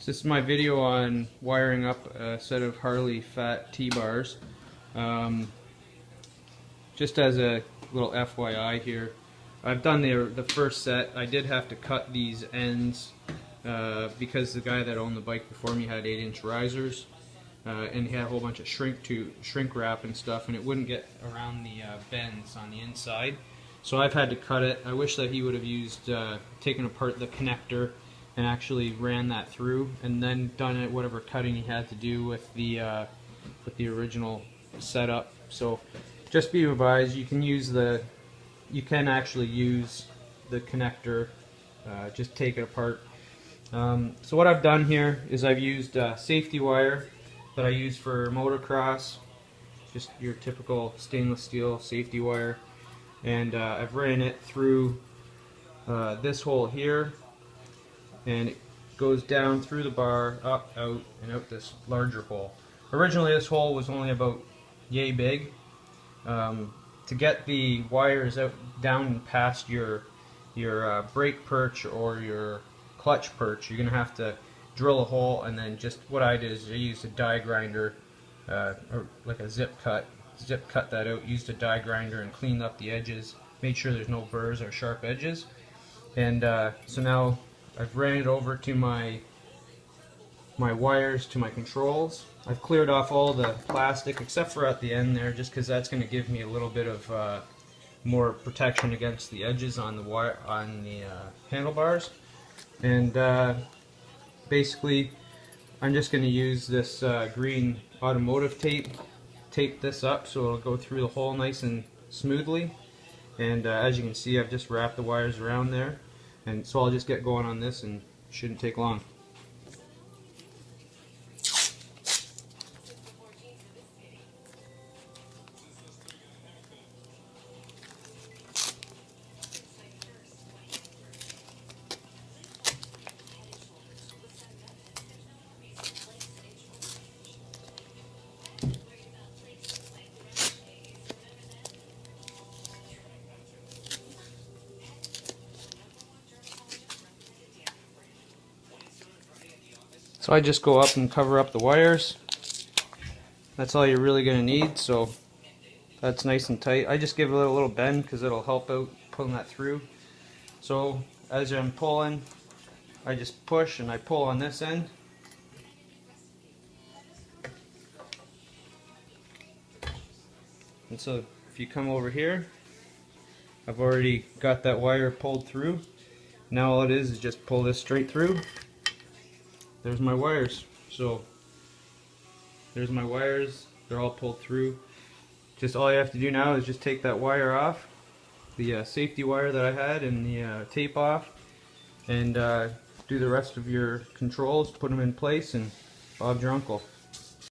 This is my video on wiring up a set of Harley fat T-bars. Just as a little FYI here, I've done the first set. I did have to cut these ends because the guy that owned the bike before me had 8-inch risers, and he had a whole bunch of shrink wrap and stuff, and it wouldn't get around the bends on the inside. So I've had to cut it. I wish that he would have used taken apart the connector and actually ran that through, and then done it whatever cutting he had to do with the original setup. So just be advised, you can actually use the connector. Just take it apart. So what I've done here is I've used safety wire that I use for motocross, just your typical stainless steel safety wire, and I've ran it through this hole here, and it goes down through the bar, up, out, and out this larger hole. Originally this hole was only about yay big. To get the wires out down past your brake perch or your clutch perch, you're going to have to drill a hole, and then just what I did is I used a die grinder, or like a zip cut that out, used a die grinder and cleaned up the edges, made sure there's no burrs or sharp edges. And so now I've ran it over to my wires to my controls. I've cleared off all the plastic except for at the end there, just because that's going to give me a little bit of more protection against the edges on the wire, on the handlebars. And basically I'm just going to use this green automotive tape this up so it'll go through the hole nice and smoothly. And as you can see, I've just wrapped the wires around there, and so I'll just get going on this, and it shouldn't take long. So I just go up and cover up the wires. That's all you're really going to need, so that's nice and tight. I just give it a little bend because it'll help out pulling that through. So as I'm pulling, I just push and I pull on this end. And so if you come over here, I've already got that wire pulled through. Now all it is just pull this straight through. There's my wires. So there's my wires, they're all pulled through. Just all you have to do now is just take that wire off, the safety wire that I had, and the tape off, and do the rest of your controls, put them in place, and Bob's your uncle.